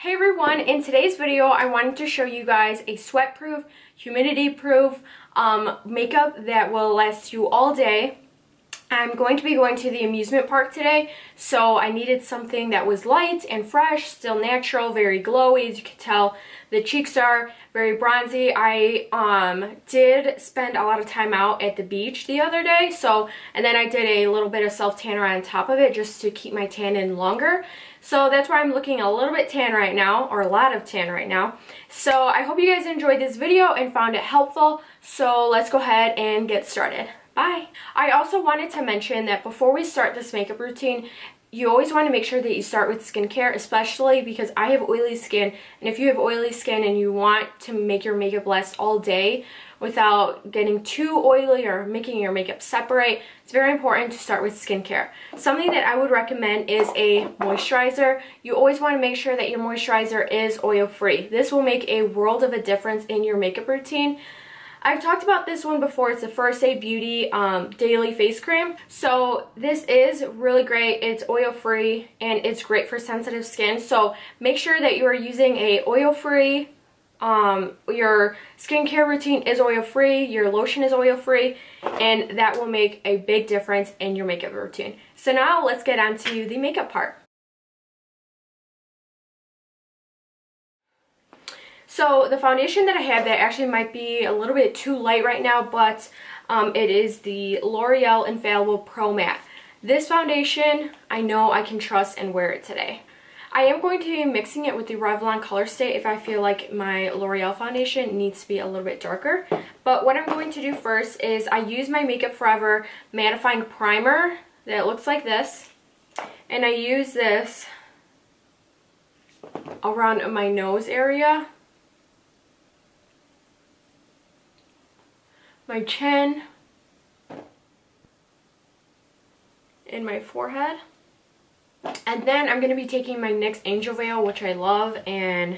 Hey everyone, in today's video I wanted to show you guys a sweat proof, humidity proof makeup that will last you all day. I'm going to be going to the amusement park today, so I needed something that was light and fresh, still natural, very glowy. As you can tell, the cheeks are very bronzy. I did spend a lot of time out at the beach the other day, and then I did a little bit of self-tanner on top of it just to keep my tan in longer. So that's why I'm looking a little bit tan right now, or a lot of tan right now. So I hope you guys enjoyed this video and found it helpful. So let's go ahead and get started. Bye. I also wanted to mention that before we start this makeup routine, you always want to make sure that you start with skincare, especially because I have oily skin, and if you have oily skin and you want to make your makeup last all day without getting too oily or making your makeup separate, it's very important to start with skincare. Something that I would recommend is a moisturizer. You always want to make sure that your moisturizer is oil-free. This will make a world of a difference in your makeup routine. I've talked about this one before. It's the First Aid Beauty Daily Face Cream. So this is really great. It's oil-free and it's great for sensitive skin. So make sure that you are using a oil-free, your skincare routine is oil-free, your lotion is oil-free, and that will make a big difference in your makeup routine. So now let's get on to the makeup part. So the foundation that I have that actually might be a little bit too light right now, but it is the Loreal Infallible Pro Matte. This foundation, I know I can trust and wear it today. I am going to be mixing it with the Revlon Color Stay if I feel like my L'Oreal foundation needs to be a little bit darker. But what I'm going to do first is I use my Makeup Forever mattifying primer that looks like this. And I use this around my nose area, my chin, and my forehead. And then I'm going to be taking my NYX Angel Veil, which I love, and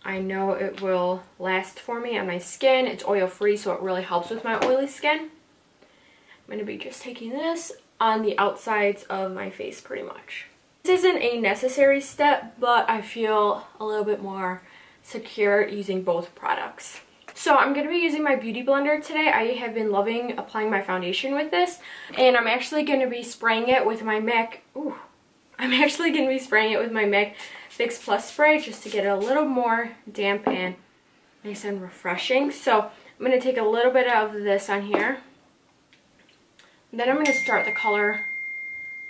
I know it will last for me on my skin. It's oil-free, so it really helps with my oily skin. I'm going to be just taking this on the outsides of my face pretty much. This isn't a necessary step, but I feel a little bit more secure using both products. So I'm going to be using my beauty blender today. I have been loving applying my foundation with this, and I'm actually going to be spraying it with my MAC. Fix Plus spray just to get a little more damp and nice and refreshing. So I'm going to take a little bit of this on here. And then I'm going to start the color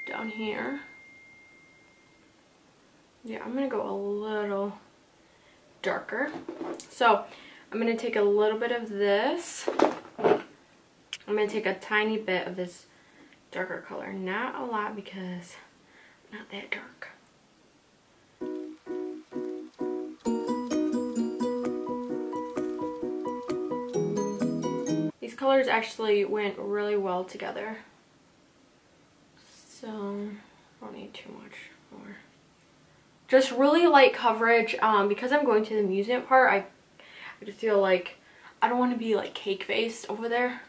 down here. Yeah, I'm going to go a little darker. So I'm going to take a little bit of this. I'm going to take a tiny bit of this darker color. Not a lot because I'm not that dark. These colors actually went really well together. So I don't need too much more. Just really light coverage. Because I'm going to the amusement park, I just feel like I don't want to be like cake faced over there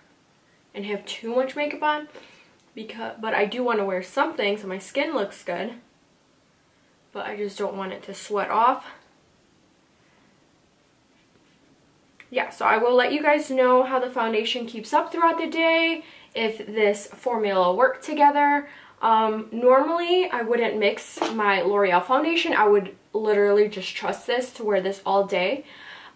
and have too much makeup on, but I do want to wear something so my skin looks good, but I just don't want it to sweat off. Yeah, so I will let you guys know how the foundation keeps up throughout the day, if this formula worked together. Normally I wouldn't mix my L'Oreal foundation. I would literally just trust this to wear this all day.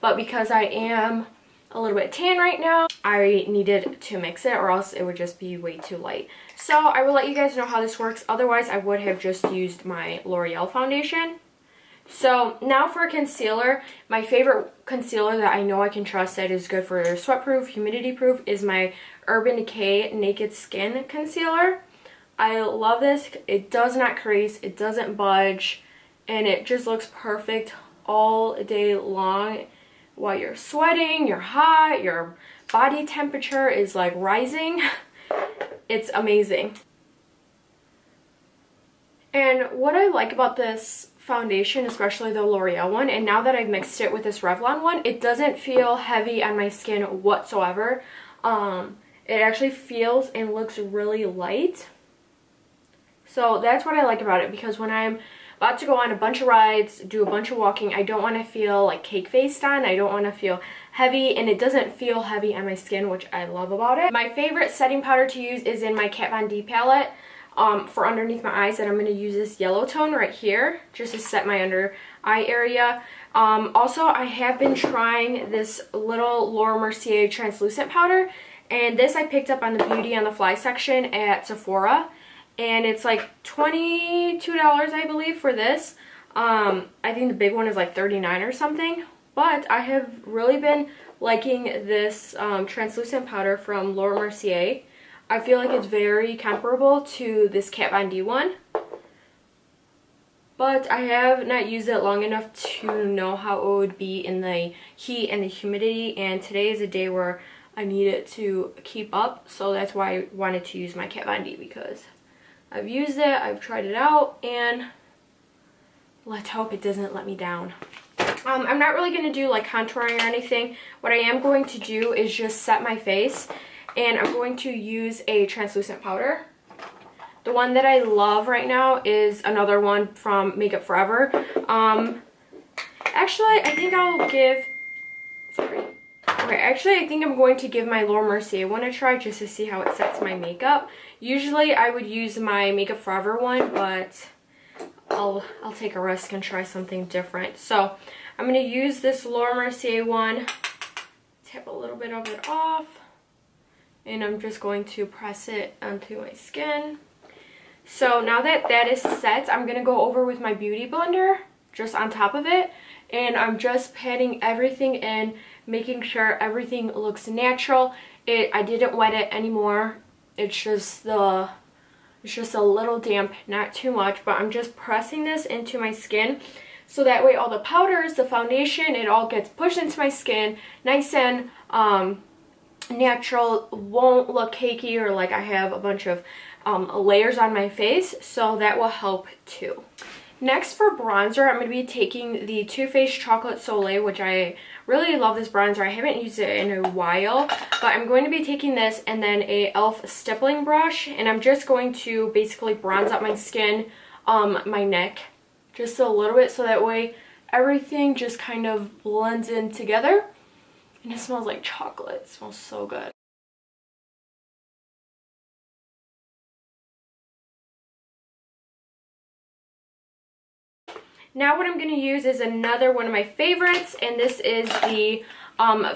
But because I am a little bit tan right now, I needed to mix it or else it would just be way too light. So I will let you guys know how this works. Otherwise, I would have just used my L'Oreal foundation. So now for concealer, my favorite concealer that I know I can trust that is good for sweat proof, humidity proof is my Urban Decay Naked Skin Concealer. I love this. It does not crease, it doesn't budge, and it just looks perfect all day long. While you're sweating, you're hot, your body temperature is like rising. It's amazing. And what I like about this foundation, especially the L'Oreal one, and now that I've mixed it with this Revlon one, it doesn't feel heavy on my skin whatsoever. It actually feels and looks really light. So that's what I like about it, because when I'm about to go on a bunch of rides, do a bunch of walking. I don't want to feel like cake faced on. I don't want to feel heavy, and it doesn't feel heavy on my skin, which I love about it. My favorite setting powder to use is in my Kat Von D palette for underneath my eyes, and I'm going to use this yellow tone right here just to set my under eye area. Also, I have been trying this little Laura Mercier translucent powder, and this I picked up on the Beauty on the Fly section at Sephora, and it's like $22, I believe, for this. I think the big one is like $39 or something, but I have really been liking this translucent powder from Laura Mercier. I feel like it's very comparable to this Kat Von D one, but I have not used it long enough to know how it would be in the heat and the humidity, and today is a day where I need it to keep up, so that's why I wanted to use my Kat Von D, because I've used it, I've tried it out, and let's hope it doesn't let me down. I'm not really going to do like contouring or anything. What I am going to do is just set my face, and I'm going to use a translucent powder. The one that I love right now is another one from Makeup Forever. Actually, I think I'll give, I think I'm going to give my Laura Mercier one a try just to see how it sets my makeup. Usually I would use my Makeup Forever one, but I'll take a risk and try something different. So I'm going to use this Laura Mercier one, tap a little bit of it off, and I'm just going to press it onto my skin. So now that that is set, I'm going to go over with my Beauty Blender just on top of it, and I'm just patting everything in, making sure everything looks natural. I didn't wet it anymore. It's just a little damp, not too much, but I'm just pressing this into my skin so that way all the powders, the foundation, it all gets pushed into my skin nice and natural, won't look cakey or like I have a bunch of layers on my face, so that will help too. Next, for bronzer, I'm going to be taking the Too Faced Chocolate Soleil, which I really love this bronzer. I haven't used it in a while, but I'm going to be taking this and then a e.l.f. stippling brush, and I'm just going to basically bronze up my skin, my neck, just a little bit, so that way everything just kind of blends in together. And it smells like chocolate. It smells so good. Now what I'm going to use is another one of my favorites, and this is the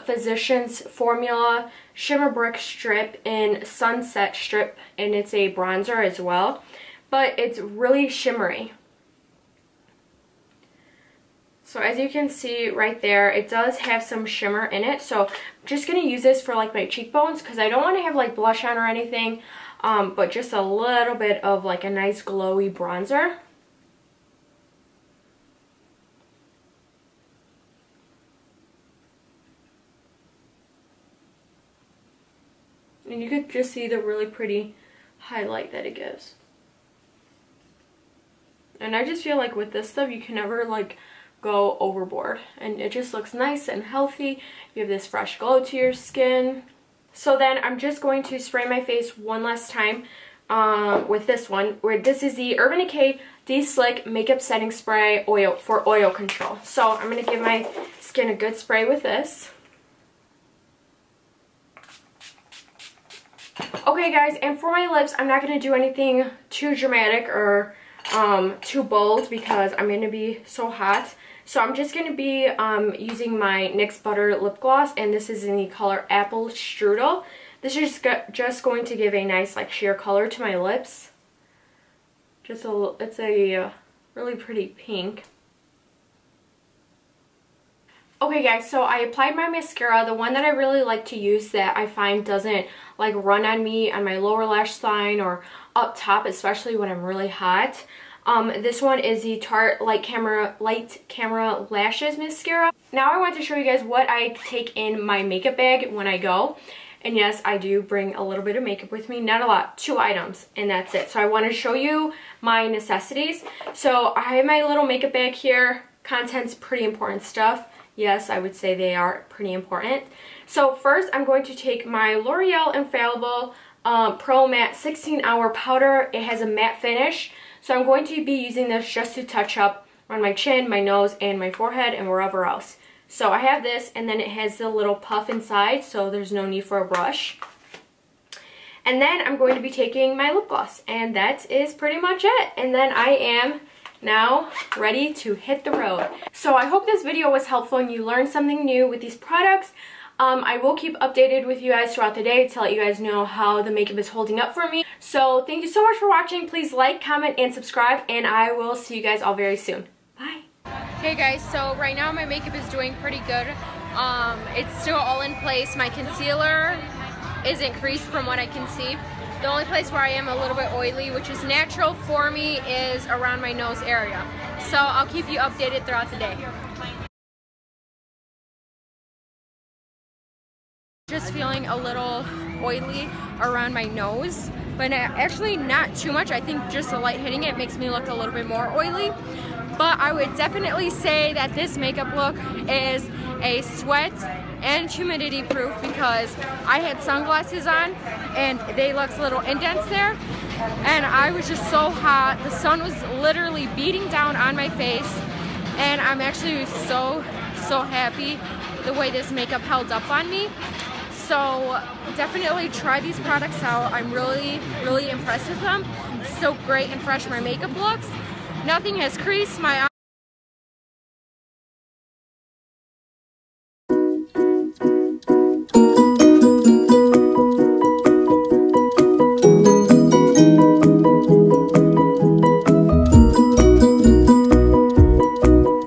Physicians Formula Shimmer Brick Strip in Sunset Strip, and it's a bronzer as well, but it's really shimmery. So as you can see right there, it does have some shimmer in it, so I'm just going to use this for like my cheekbones because I don't want to have like blush on or anything, but just a little bit of like a nice glowy bronzer. And you could just see the really pretty highlight that it gives. And I just feel like with this stuff, you can never like go overboard. And it just looks nice and healthy. You have this fresh glow to your skin. So then I'm just going to spray my face one last time with this one. This is the Urban Decay De-Slick Makeup Setting Spray Oil for oil control. So I'm going to give my skin a good spray with this. Okay guys, and for my lips, I'm not going to do anything too dramatic or too bold because I'm going to be so hot. So I'm just going to be using my NYX Butter Lip Gloss, and this is in the color Apple Strudel. This is just going to give a nice like sheer color to my lips. It's a really pretty pink. Okay guys, so I applied my mascara, the one that I really like to use that I find doesn't like run on me on my lower lash line or up top, especially when I'm really hot. This one is the Tarte Light Camera Lashes Mascara. Now I want to show you guys what I take in my makeup bag when I go. And yes, I do bring a little bit of makeup with me, not a lot, 2 items, and that's it. So I want to show you my necessities. So I have my little makeup bag here, contents pretty important stuff. Yes, I would say they are pretty important. So first, I'm going to take my L'Oreal Infallible Pro Matte 16 Hour Powder. It has a matte finish, So I'm going to be using this just to touch up on my chin, my nose, and my forehead, and wherever else. So I have this, and then it has the little puff inside, so there's no need for a brush. And then I'm going to be taking my lip gloss, and that is pretty much it. And then I am now ready to hit the road. So I hope this video was helpful and you learned something new with these products. I will keep updated with you guys throughout the day to let you guys know how the makeup is holding up for me. So thank you so much for watching. Please like, comment, and subscribe, and I will see you guys all very soon. Bye. Hey guys, so right now my makeup is doing pretty good. It's still all in place. My concealer isn't creased from what I can see. The only place where I am a little bit oily, which is natural for me, is around my nose area. So I'll keep you updated throughout the day. Just feeling a little oily around my nose, but actually not too much. I think just the light hitting it makes me look a little bit more oily. But I would definitely say that this makeup look is a sweat and humidity proof because I had sunglasses on and they looked a little indents there, and I was just so hot. The sun was literally beating down on my face, and I'm actually so happy the way this makeup held up on me. So definitely try these products out. I'm really impressed with them. So great and fresh my makeup looks. Nothing has creased. My